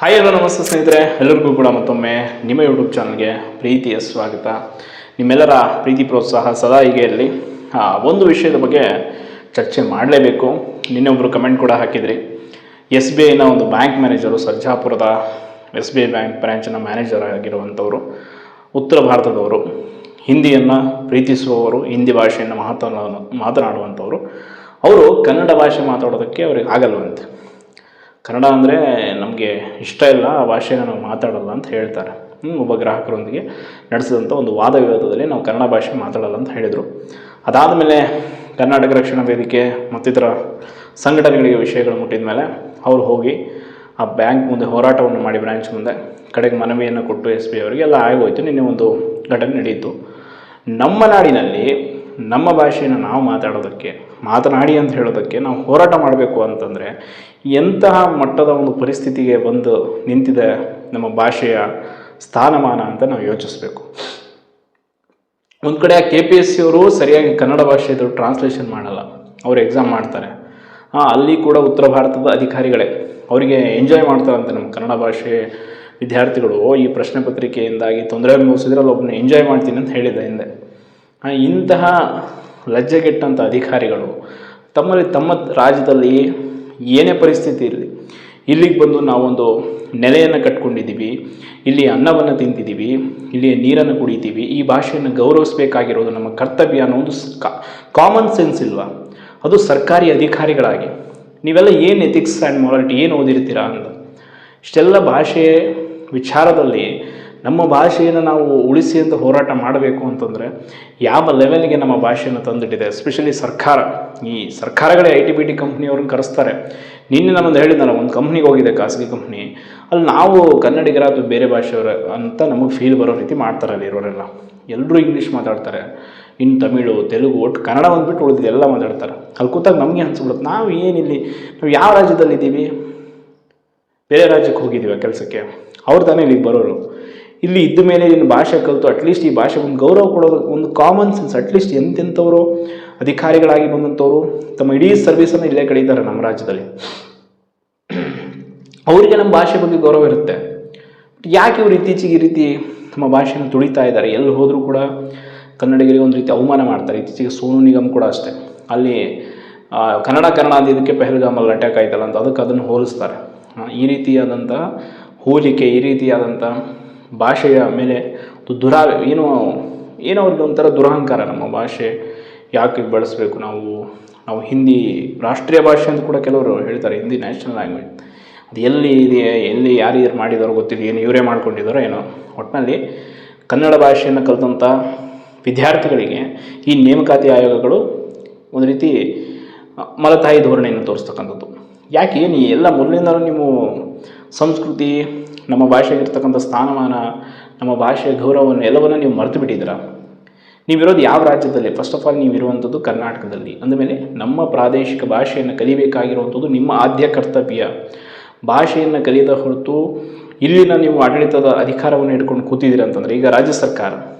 Hi hello ನಮಸ್ತೆ ಸ್ನೇಹಿತರೆ, ಎಲ್ಲರಿಗೂ ಕೂಡ ಮತ್ತೊಮ್ಮೆ ನಿಮ್ಮ ಯೂಟ್ಯೂಬ್ ಚಾನಲ್ಗೆ ಪ್ರೀತಿಯ ಸ್ವಾಗತ. ನಿಮ್ಮೆಲ್ಲರ ಪ್ರೀತಿ ಪ್ರೋತ್ಸಾಹ ಸದಾ ಹೀಗೆ ಇರಲಿ. ಒಂದು ವಿಷಯದ ಬಗ್ಗೆ ಚರ್ಚೆ ಮಾಡಲೇಬೇಕು. ನಿನ್ನೆ ಒಬ್ಬರು ಕಮೆಂಟ್ ಕೂಡ ಹಾಕಿದ್ರಿ. ಎಸ್ ಬಿ ಐನ ಒಂದು ಬ್ಯಾಂಕ್ ಮ್ಯಾನೇಜರು, ಸರ್ಜಾಪುರದ ಎಸ್ ಬಿ ಐ ಬ್ಯಾಂಕ್ ಬ್ರ್ಯಾಂಚಿನ ಮ್ಯಾನೇಜರ್ ಆಗಿರುವಂಥವರು, ಉತ್ತರ ಭಾರತದವರು, ಹಿಂದಿಯನ್ನು ಪ್ರೀತಿಸುವವರು, ಹಿಂದಿ ಭಾಷೆಯನ್ನು ಮಾತನಾಡುವಂಥವರು. ಅವರು ಕನ್ನಡ ಭಾಷೆ ಮಾತಾಡೋದಕ್ಕೆ ಅವ್ರಿಗೆ ಆಗಲ್ವಂತೆ. ಕನ್ನಡ ಅಂದರೆ ನಮಗೆ ಇಷ್ಟ ಇಲ್ಲ, ಆ ಭಾಷೆನ ನಾವು ಮಾತಾಡಲ್ಲ ಅಂತ ಹೇಳ್ತಾರೆ. ಒಬ್ಬ ಗ್ರಾಹಕರೊಂದಿಗೆ ನಡೆಸಿದಂಥ ಒಂದು ವಾದ ವಿವಾದದಲ್ಲಿ ನಾವು ಕನ್ನಡ ಭಾಷೆ ಮಾತಾಡಲ್ಲ ಅಂತ ಹೇಳಿದರು. ಅದಾದ ಮೇಲೆ ಕರ್ನಾಟಕ ರಕ್ಷಣಾ ವೇದಿಕೆ ಮತ್ತಿತರ ಸಂಘಟನೆಗಳಿಗೆ ವಿಷಯಗಳು ಮುಟ್ಟಿದ ಮೇಲೆ ಅವರು ಹೋಗಿ ಆ ಬ್ಯಾಂಕ್ ಮುಂದೆ ಹೋರಾಟವನ್ನು ಮಾಡಿ, ಬ್ರ್ಯಾಂಚ್ ಮುಂದೆ ಕಡೆಗೆ ಮನವಿಯನ್ನು ಕೊಟ್ಟು ಎಸ್ ಬಿ ಅವರಿಗೆ ಎಲ್ಲ ಆಗೋಯ್ತು. ನಿನ್ನೆ ಒಂದು ಘಟನೆ ನಡೆಯಿತು. ನಮ್ಮ ನಾಡಿನಲ್ಲಿ ನಮ್ಮ ಭಾಷೆಯನ್ನು ನಾವು ಮಾತನಾಡಿ ಅಂತ ಹೇಳೋದಕ್ಕೆ ನಾವು ಹೋರಾಟ ಮಾಡಬೇಕು ಅಂತಂದರೆ ಎಂತಹ ಮಟ್ಟದ ಒಂದು ಪರಿಸ್ಥಿತಿಗೆ ಬಂದು ನಿಂತಿದೆ ನಮ್ಮ ಭಾಷೆಯ ಸ್ಥಾನಮಾನ ಅಂತ ನಾವು ಯೋಚಿಸಬೇಕು. ಒಂದು ಕಡೆ KPSC ಅವರು ಸರಿಯಾಗಿ ಕನ್ನಡ ಭಾಷೆದು ಟ್ರಾನ್ಸ್ಲೇಷನ್ ಮಾಡಲ್ಲ, ಅವರು ಎಕ್ಸಾಮ್ ಮಾಡ್ತಾರೆ. ಅಲ್ಲಿ ಕೂಡ ಉತ್ತರ ಭಾರತದ ಅಧಿಕಾರಿಗಳೇ ಅವರಿಗೆ ಎಂಜಾಯ್ ಮಾಡ್ತಾರಂತೆ. ನಮ್ಮ ಕನ್ನಡ ಭಾಷೆ ವಿದ್ಯಾರ್ಥಿಗಳು ಈ ಪ್ರಶ್ನೆ ಪತ್ರಿಕೆಯಿಂದಾಗಿ ತೊಂದರೆ ಅನುಭವಿಸಿದ್ರಲ್ಲಿ ಒಬ್ಬನ ಎಂಜಾಯ್ ಮಾಡ್ತೀನಿ ಅಂತ ಹೇಳಿದೆ ಹಿಂದೆ. ಇಂತಹ ಲಜ್ಜೆಗೆಟ್ಟಂಥ ಅಧಿಕಾರಿಗಳು ತಮ್ಮ ರಾಜ್ಯದಲ್ಲಿ ಏನೇ ಪರಿಸ್ಥಿತಿ ಇರಲಿ, ಇಲ್ಲಿಗೆ ಬಂದು ನಾವೊಂದು ನೆಲೆಯನ್ನು ಕಟ್ಕೊಂಡಿದ್ದೀವಿ, ಇಲ್ಲಿ ಅನ್ನವನ್ನು ತಿಂತಿದ್ದೀವಿ, ಇಲ್ಲಿ ನೀರನ್ನು ಕುಡಿತೀವಿ, ಈ ಭಾಷೆಯನ್ನು ಗೌರವಿಸಬೇಕಾಗಿರೋದು ನಮ್ಮ ಕರ್ತವ್ಯ ಅನ್ನೋ ಒಂದು ಕಾಮನ್ ಸೆನ್ಸ್ ಇಲ್ವಾ? ಅದು ಸರ್ಕಾರಿ ಅಧಿಕಾರಿಗಳಾಗಿ ನೀವೆಲ್ಲ ಏನು ಎಥಿಕ್ಸ್ ಆ್ಯಂಡ್ ಮೊರಾಲಿಟಿ ಏನು ಓದಿರ್ತೀರಾ ಅಂತ. ಇಷ್ಟೆಲ್ಲ ಭಾಷೆ ವಿಚಾರದಲ್ಲಿ ನಮ್ಮ ಭಾಷೆಯನ್ನು ನಾವು ಉಳಿಸಿ ಅಂತ ಹೋರಾಟ ಮಾಡಬೇಕು ಅಂತಂದರೆ ಯಾವ ಲೆವೆಲ್ಗೆ ನಮ್ಮ ಭಾಷೆಯನ್ನು ತಂದಿಟ್ಟಿದೆ. ಎಸ್ಪೆಷಲಿ ಸರ್ಕಾರ, ಈ ಸರ್ಕಾರಗಳೇ IT-BT ಕಂಪ್ನಿಯವ್ರನ್ನ ಕರೆಸ್ತಾರೆ. ನಿನ್ನೆ ನಾನೊಂದು ಹೇಳಿದ್ನಲ್ಲ, ಒಂದು ಕಂಪ್ನಿಗೆ ಹೋಗಿದೆ, ಖಾಸಗಿ ಕಂಪ್ನಿ, ಅಲ್ಲಿ ನಾವು ಕನ್ನಡಿಗರ ಅಥವಾ ಬೇರೆ ಭಾಷೆಯವರು ಅಂತ ನಮಗೆ ಫೀಲ್ ಬರೋ ರೀತಿ ಮಾಡ್ತಾರೆ. ಅಲ್ಲಿ ಇರೋರೆಲ್ಲ ಎಲ್ಲರೂ ಇಂಗ್ಲೀಷ್ ಮಾತಾಡ್ತಾರೆ, ಇನ್ನು ತಮಿಳು, ತೆಲುಗು, ಒಟ್ಟು ಕನ್ನಡ ಬಂದುಬಿಟ್ಟು ಉಳಿದಿದೆ ಎಲ್ಲ ಮಾತಾಡ್ತಾರೆ. ಅಲ್ಲಿ ಕೂತಾಗ ನಮಗೆ ಅನ್ಸ್ಬಿಡುತ್ತೆ, ನಾವು ನಾವು ಯಾವ ರಾಜ್ಯದಲ್ಲಿದ್ದೀವಿ? ಬೇರೆ ರಾಜ್ಯಕ್ಕೆ ಹೋಗಿದ್ದೀವಿ ಕೆಲಸಕ್ಕೆ, ಅವ್ರು ತಾನೇ ಇಲ್ಲಿಗೆ ಬರೋರು. ಇಲ್ಲಿ ಇದ್ದ ಮೇಲೆ ಇನ್ನು ಭಾಷೆ ಕಲಿತು ಅಟ್ಲೀಸ್ಟ್ ಈ ಭಾಷೆಗೆ ಒಂದು ಗೌರವ ಕೊಡೋದು ಒಂದು ಕಾಮನ್ ಸೆನ್ಸ್. ಅಟ್ಲೀಸ್ಟ್ ಎಂತೆಂಥವರು ಅಧಿಕಾರಿಗಳಾಗಿ ಬಂದಂಥವರು ತಮ್ಮ ಇಡೀ ಸರ್ವಿಸನ್ನು ಇಲ್ಲೇ ಕಳೀತಾರೆ ನಮ್ಮ ರಾಜ್ಯದಲ್ಲಿ. ಅವರಿಗೆ ನಮ್ಮ ಭಾಷೆ ಬಗ್ಗೆ ಗೌರವ ಇರುತ್ತೆ. ಯಾಕೆ ಇವರು ಇತ್ತೀಚೆಗೆ ಈ ರೀತಿ ನಮ್ಮ ಭಾಷೆಯನ್ನು ತುಳಿತಾ ಇದ್ದಾರೆ? ಎಲ್ಲಿ ಹೋದರೂ ಕೂಡ ಕನ್ನಡಿಗರಿಗೆ ಒಂದು ರೀತಿ ಅವಮಾನ ಮಾಡ್ತಾರೆ. ಇತ್ತೀಚೆಗೆ ಸೋನು ನಿಗಮ್ ಕೂಡ ಅಷ್ಟೇ, ಅಲ್ಲಿ ಕನ್ನಡ ಅಂದಿದ್ದಕ್ಕೆ ಪೆಹಲ್ಗಾಮಲ್ಲಿ ಅಟ್ಯಾಕ್ ಆಯ್ತಲ್ಲ ಅಂತ ಅದನ್ನು ಹೋಲಿಸ್ತಾರೆ. ಈ ರೀತಿಯಾದಂಥ ಹೋಲಿಕೆ, ಈ ರೀತಿಯಾದಂಥ ಭಾಷೆಯ ಮೇಲೆ ಏನೋ ಅವ್ರಿಗೆ ಒಂಥರ ದುರಹಂಕಾರ. ನಮ್ಮ ಭಾಷೆ ಯಾಕೆ ಬಳಸಬೇಕು, ನಾವು ಹಿಂದಿ ರಾಷ್ಟ್ರೀಯ ಭಾಷೆ ಅಂತ ಕೂಡ ಕೆಲವರು ಹೇಳ್ತಾರೆ, ಹಿಂದಿ ನ್ಯಾಷನಲ್ ಲ್ಯಾಂಗ್ವೇಜ್. ಅದು ಎಲ್ಲಿ ಯಾರು ಮಾಡಿದಾರೋ ಗೊತ್ತಿಲ್ಲ, ಏನು ಇವರೇ ಮಾಡ್ಕೊಂಡಿದ್ದಾರೋ ಏನೋ. ಒಟ್ಟಿನಲ್ಲಿ ಕನ್ನಡ ಭಾಷೆಯನ್ನು ಕಲಿತಂಥ ವಿದ್ಯಾರ್ಥಿಗಳಿಗೆ ಈ ನೇಮಕಾತಿ ಆಯೋಗಗಳು ಒಂದು ರೀತಿ ಮಲತಾಯಿ ಧೋರಣೆಯನ್ನು ತೋರಿಸ್ತಕ್ಕಂಥದ್ದು. ಯಾಕೆ ಎಲ್ಲ ಮೊದಲಿಂದಲೂ ನೀವು ಸಂಸ್ಕೃತಿ, ನಮ್ಮ ಭಾಷೆಗಿರ್ತಕ್ಕಂಥ ಸ್ಥಾನಮಾನ, ನಮ್ಮ ಭಾಷೆಯ ಗೌರವವನ್ನು ಎಲ್ಲವನ್ನು ನೀವು ಮರೆತು ಬಿಟ್ಟಿದ್ದೀರಾ. ನೀವಿರೋದು ಯಾವ ರಾಜ್ಯದಲ್ಲಿ? ಫಸ್ಟ್ ಆಫ್ ಆಲ್ ನೀವಿರುವಂಥದ್ದು ಕರ್ನಾಟಕದಲ್ಲಿ. ಅಂದಮೇಲೆ ನಮ್ಮ ಪ್ರಾದೇಶಿಕ ಭಾಷೆಯನ್ನು ಕಲಿಬೇಕಾಗಿರುವಂಥದ್ದು ನಿಮ್ಮ ಆದ್ಯ ಕರ್ತವ್ಯ. ಭಾಷೆಯನ್ನು ಕಲಿಯದ ಹೊರತು ಇಲ್ಲಿನ ನೀವು ಆಡಳಿತದ ಅಧಿಕಾರವನ್ನು ಇಟ್ಕೊಂಡು ಕೂತಿದ್ದೀರ ಅಂತಂದರೆ, ಈಗ ರಾಜ್ಯ ಸರ್ಕಾರ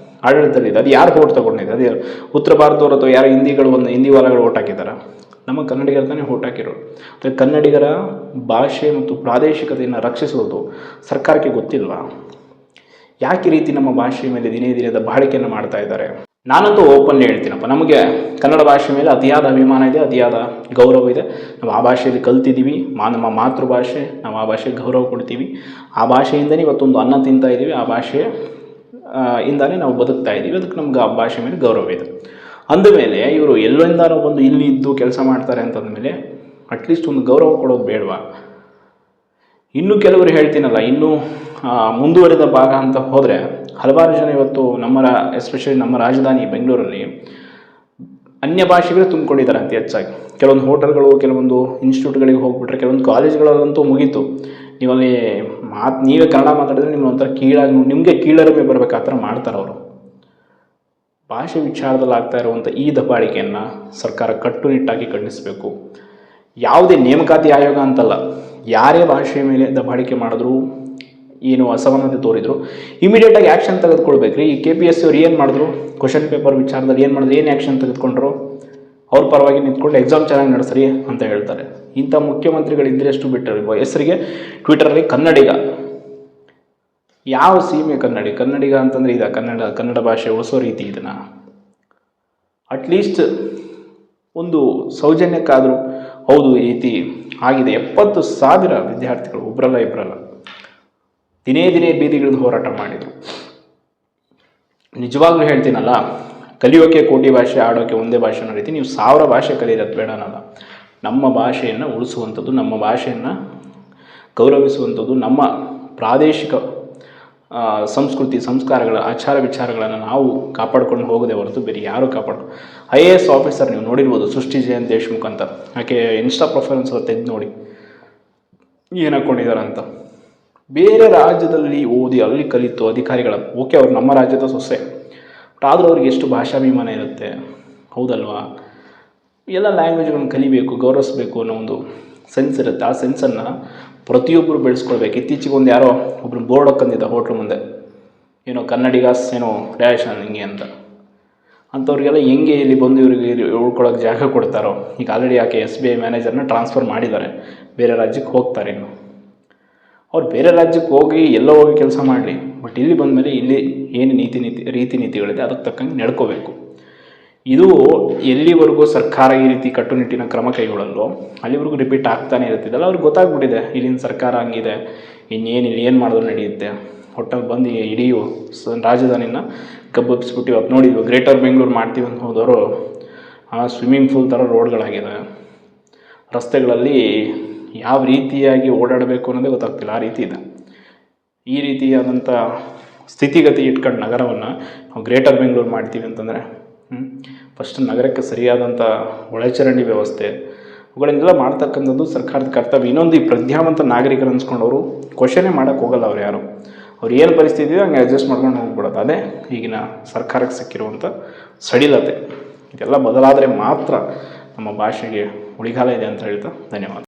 ಆಡಳಿತದಲ್ಲಿದೆ, ಅದು ಯಾರು ಓಟ್ ತೊಗೊಂಡಿದೆ? ಅದೇ ಉತ್ತರ ಭಾರತದವರು ಅಥವಾ ಯಾರು ಹಿಂದಿ ವಾಲಗಳು ಓಟ್ ಹಾಕಿದ್ದಾರೆ? ನಮ್ಮ ಕನ್ನಡಿಗರ ತಾನೇ ಓಟ್ ಹಾಕಿರೋರು. ಅಂದರೆ ಕನ್ನಡಿಗರ ಭಾಷೆ ಮತ್ತು ಪ್ರಾದೇಶಿಕತೆಯನ್ನು ರಕ್ಷಿಸೋದು ಸರ್ಕಾರಕ್ಕೆ ಗೊತ್ತಿಲ್ವಾ? ಯಾಕೆ ಈ ರೀತಿ ನಮ್ಮ ಭಾಷೆಯ ಮೇಲೆ ದಿನೇ ದಿನೇ ದಬ್ಬಾಳಿಕೆಯನ್ನು ಮಾಡ್ತಾ ಇದ್ದಾರೆ? ನಾನಂತೂ ಓಪನ್ಲಿ ಹೇಳ್ತೀನಪ್ಪ, ನಮಗೆ ಕನ್ನಡ ಭಾಷೆ ಮೇಲೆ ಅತಿಯಾದ ಅಭಿಮಾನ ಇದೆ, ಅತಿಯಾದ ಗೌರವ ಇದೆ. ನಾವು ಆ ಭಾಷೆಯಲ್ಲಿ ಕಲ್ತಿದ್ದೀವಿ, ನಮ್ಮ ಮಾತೃಭಾಷೆ, ನಾವು ಆ ಭಾಷೆಗೆ ಗೌರವ ಕೊಡ್ತೀವಿ. ಆ ಭಾಷೆಯಿಂದನೇ ಇವತ್ತೊಂದು ಅನ್ನ ತಿಂತಾ ಇದ್ದೀವಿ, ಆ ಭಾಷೆ ಇಂದಾನೇ ನಾವು ಬದುಕ್ತಾ ಇದ್ದೀವಿ. ಅದಕ್ಕೆ ನಮ್ಗೆ ಆ ಭಾಷೆ ಮೇಲೆ ಗೌರವ ಇದೆ. ಅಂದಮೇಲೆ ಇವರು ಎಲ್ಲೊಂದಾರೋ ಬಂದು ಇಲ್ಲಿ ಇದ್ದು ಕೆಲಸ ಮಾಡ್ತಾರೆ ಅಂತಂದಮೇಲೆ ಅಟ್ಲೀಸ್ಟ್ ಒಂದು ಗೌರವ ಕೊಡೋದು ಬೇಡವಾ? ಇನ್ನೂ ಕೆಲವರು ಹೇಳ್ತೀನಲ್ಲ, ಇನ್ನೂ ಮುಂದುವರಿದ ಭಾಗ ಅಂತ ಹೋದರೆ ಹಲವಾರು ಜನ ಇವತ್ತು ಎಸ್ಪೆಷಲಿ ನಮ್ಮ ರಾಜಧಾನಿ ಬೆಂಗಳೂರಲ್ಲಿ ಅನ್ಯ ಭಾಷೆಗಳೇ ತುಂಬಿಕೊಂಡಿದ್ದಾರೆ ಅತಿ ಹೆಚ್ಚಾಗಿ. ಕೆಲವೊಂದು ಹೋಟೆಲ್ಗಳು, ಕೆಲವೊಂದು ಇನ್ಸ್ಟಿಟ್ಯೂಟ್ಗಳಿಗೆ ಹೋಗ್ಬಿಟ್ರೆ, ಕೆಲವೊಂದು ಕಾಲೇಜ್ಗಳಲ್ಲಂತೂ ಮುಗೀತು. ನೀವಲ್ಲಿ ನೀವೇ ಕನ್ನಡ ಮಾತಾಡಿದ್ರೆ ನಿಮ್ಗೆ ಒಂಥರ ನಿಮಗೆ ಕೀಳರಿಮೆ ಬರಬೇಕು, ಆ ಥರ ಮಾಡ್ತಾರೆ ಅವರು. ಭಾಷೆ ವಿಚಾರದಲ್ಲಿ ಆಗ್ತಾ ಇರುವಂಥ ಈ ದಬ್ಬಾಳಿಕೆಯನ್ನು ಸರ್ಕಾರ ಕಟ್ಟುನಿಟ್ಟಾಗಿ ಖಂಡಿಸಬೇಕು. ಯಾವುದೇ ನೇಮಕಾತಿ ಆಯೋಗ ಅಂತಲ್ಲ, ಯಾರೇ ಭಾಷೆಯ ಮೇಲೆ ದಬ್ಬಾಳಿಕೆ ಮಾಡಿದ್ರು, ಏನು ಅಸಮಾನತೆ ತೋರಿದ್ರು, ಇಮಿಡಿಯೇಟಾಗಿ ಆ್ಯಕ್ಷನ್ ತೆಗೆದುಕೊಳ್ಬೇಕ್ರಿ. ಈ KPSC ಅವ್ರು ಏನು ಮಾಡಿದ್ರು? ಕ್ವಶನ್ ಪೇಪರ್ ವಿಚಾರದಲ್ಲಿ ಏನು ಮಾಡಿದ್ರು? ಏನು ಆ್ಯಕ್ಷನ್ ತೆಗೆದುಕೊಂಡ್ರು? ಅವ್ರ ಪರವಾಗಿ ನಿಂತ್ಕೊಂಡು ಎಕ್ಸಾಮ್ ಚೆನ್ನಾಗಿ ನಡೆಸ್ರಿ ಅಂತ ಹೇಳ್ತಾರೆ. ಇಂಥ ಮುಖ್ಯಮಂತ್ರಿಗಳಿದ್ದರೆ ಎಷ್ಟು ಬಿಟ್ಟರು. ಹೆಸರಿಗೆ ಟ್ವಿಟರಲ್ಲಿ ಕನ್ನಡಿಗ, ಯಾವ ಸೀಮೆ ಕನ್ನಡಿಗ ಅಂತಂದರೆ ಇದು ಕನ್ನಡ ಭಾಷೆ ಉಳಿಸೋ ರೀತಿ ಇದನ್ನು ಅಟ್ಲೀಸ್ಟ್ ಒಂದು ಸೌಜನ್ಯಕ್ಕಾದರೂ ಹೌದು ಈ ರೀತಿ ಆಗಿದೆ. 70,000 ವಿದ್ಯಾರ್ಥಿಗಳು ಒಬ್ಬರಲ್ಲ ಇಬ್ಬರಲ್ಲ ದಿನೇ ಬೀದಿಗಿಳಿದು ಹೋರಾಟ ಮಾಡಿದರು. ನಿಜವಾಗ್ಲೂ ಹೇಳ್ತೀನಲ್ಲ, ಕಲಿಯೋಕೆ ಕೋಟಿ ಭಾಷೆ, ಆಡೋಕೆ ಒಂದೇ ಭಾಷೆ ಅನ್ನೋ ರೀತಿ ನೀವು 1000 ಭಾಷೆ ಕಲಿಯೋದು ಬೇಡ ಅನ್ನಲ್ಲ. ನಮ್ಮ ಭಾಷೆಯನ್ನು ಉಳಿಸುವಂಥದ್ದು, ನಮ್ಮ ಭಾಷೆಯನ್ನು ಗೌರವಿಸುವಂಥದ್ದು, ನಮ್ಮ ಪ್ರಾದೇಶಿಕ ಸಂಸ್ಕೃತಿ ಸಂಸ್ಕಾರಗಳ ಆಚಾರ ವಿಚಾರಗಳನ್ನು ನಾವು ಕಾಪಾಡ್ಕೊಂಡು ಹೋಗದೆ ಹೊರತು ಬೇರೆ ಯಾರೂ ಕಾಪಾಡ್ಕೊಂಡು. IAS ಆಫೀಸರ್ ನೀವು ನೋಡಿರ್ಬೋದು, ಸೃಷ್ಟಿ ಜಯಂತ್ ದೇಶ್ಮುಖ್ ಅಂತ, ಆಕೆ ಇನ್ಸ್ಟಾ ಪ್ರೊಫೈಲ್ಸ್ ತೆಗೆದು ನೋಡಿ ಏನು ಹಾಕ್ಕೊಂಡಿದ್ದಾರೆ ಅಂತ. ಬೇರೆ ರಾಜ್ಯದಲ್ಲಿ ಓದಿ ಅಲ್ಲಿ ಕಲಿತು ಅಧಿಕಾರಿಗಳ ಓಕೆ, ಅವ್ರು ನಮ್ಮ ರಾಜ್ಯದ ಸೊಸೆ, ಬಟ್ ಆದರೂ ಅವ್ರಿಗೆ ಎಷ್ಟು ಭಾಷಾಭಿಮಾನ ಇರುತ್ತೆ, ಹೌದಲ್ವಾ? ಎಲ್ಲ ಲ್ಯಾಂಗ್ವೇಜ್ಗಳನ್ನು ಕಲಿಬೇಕು, ಗೌರವಿಸಬೇಕು ಅನ್ನೋ ಒಂದು ಸೆನ್ಸ್ ಇರುತ್ತೆ. ಆ ಸೆನ್ಸನ್ನು ಪ್ರತಿಯೊಬ್ಬರು ಬೆಳೆಸ್ಕೊಳ್ಬೇಕು. ಇತ್ತೀಚೆಗೆ ಒಂದು ಯಾರೋ ಒಬ್ಬರು ಬೋರ್ಡ್ ಹಾಕಂದಿದ್ದ ಹೋಟ್ಲ್ ಮುಂದೆ, ಏನೋ ಕನ್ನಡಿಗಾಸ್ ಏನೋ ಡ್ಯಾಶ್ ಹಿಂಗೆ ಅಂಥವ್ರಿಗೆಲ್ಲ ಹೆಂಗೆ ಇಲ್ಲಿ ಬಂದು ಇವ್ರಿಗೆ ಉಳ್ಕೊಳ್ಳೋಕೆ ಜಾಗ ಕೊಡ್ತಾರೋ. ಈಗ ಆಲ್ರೆಡಿ ಆಕೆ SBI ಮ್ಯಾನೇಜರ್ನ ಟ್ರಾನ್ಸ್ಫರ್ ಮಾಡಿದ್ದಾರೆ, ಬೇರೆ ರಾಜ್ಯಕ್ಕೆ ಹೋಗ್ತಾರೆ. ಇನ್ನು ಅವ್ರು ಬೇರೆ ರಾಜ್ಯಕ್ಕೆ ಹೋಗಿ ಎಲ್ಲೋ ಹೋಗಿ ಕೆಲಸ ಮಾಡಲಿ, ಬಟ್ ಇಲ್ಲಿ ಬಂದಮೇಲೆ ಇಲ್ಲಿ ಏನು ರೀತಿ ನೀತಿಗಳಿದೆ ಅದಕ್ಕೆ ತಕ್ಕಂಗೆ ನಡ್ಕೋಬೇಕು. ಇದು ಎಲ್ಲಿವರೆಗೂ ಸರ್ಕಾರ ಈ ರೀತಿ ಕಟ್ಟುನಿಟ್ಟಿನ ಕ್ರಮ ಕೈಗೊಳ್ಳಲ್ಲೋ ಅಲ್ಲಿವರೆಗೂ ರಿಪೀಟ್ ಆಗ್ತಾನೆ ಇರ್ತಿದ್ದಲ್ಲ. ಅವ್ರಿಗೆ ಗೊತ್ತಾಗ್ಬಿಟ್ಟಿದೆ ಇಲ್ಲಿನ ಸರ್ಕಾರ ಹಂಗಿದೆ, ಇಲ್ಲಿ ಏನು ಮಾಡಿದ್ರು ನಡೆಯುತ್ತೆ. ಒಟ್ಟಲ್ಲಿ ಬಂದು ಇಡೀ ರಾಜಧಾನಿನ ಕಬ್ಬಬ್ಬಿಸ್ಬಿಟ್ಟು ಇವತ್ತು ನೋಡಿದ್ವಿ, ಗ್ರೇಟರ್ ಬೆಂಗಳೂರು ಮಾಡ್ತೀವಿ ಅಂತ ಹೋದವರು ಸ್ವಿಮ್ಮಿಂಗ್ ಪೂಲ್ ಥರ ರೋಡ್ಗಳಾಗಿದೆ. ರಸ್ತೆಗಳಲ್ಲಿ ಯಾವ ರೀತಿಯಾಗಿ ಓಡಾಡಬೇಕು ಅನ್ನೋದೇ ಗೊತ್ತಾಗ್ತಿಲ್ಲ, ಆ ರೀತಿ ಇದೆ. ಈ ರೀತಿಯಾದಂಥ ಸ್ಥಿತಿಗತಿ ಇಟ್ಕೊಂಡು ನಗರವನ್ನು ನಾವು ಗ್ರೇಟರ್ ಬೆಂಗಳೂರು ಮಾಡ್ತೀವಿ ಅಂತಂದರೆ ಫಸ್ಟ್ ನಗರಕ್ಕೆ ಸರಿಯಾದಂಥ ಒಳಚರಂಡಿ ವ್ಯವಸ್ಥೆ ಅವುಗಳನ್ನೆಲ್ಲ ಮಾಡ್ತಕ್ಕಂಥದ್ದು ಸರ್ಕಾರದ ಕರ್ತವ್ಯ. ಇನ್ನೊಂದು, ಈ ಪ್ರಜ್ಞಾವಂತ ನಾಗರಿಕರು ಅನ್ಸ್ಕೊಂಡವರು ಕ್ವಶನೇ ಮಾಡೋಕ್ಕೆ ಹೋಗಲ್ಲ. ಅವ್ರು ಯಾರು, ಅವ್ರು ಏನು ಪರಿಸ್ಥಿತಿ ಇದೆ ಹಂಗೆ ಅಡ್ಜಸ್ಟ್ ಮಾಡ್ಕೊಂಡು ಹೋಗ್ಬಿಡೋದು. ಅದೇ ಈಗಿನ ಸರ್ಕಾರಕ್ಕೆ ಸಿಕ್ಕಿರುವಂಥ ಸಡಿಲತೆ. ಇದೆಲ್ಲ ಬದಲಾದರೆ ಮಾತ್ರ ನಮ್ಮ ಭಾಷೆಗೆ ಉಳಿಗಾಲ ಇದೆ ಅಂತ ಹೇಳ್ತಾ ಧನ್ಯವಾದ.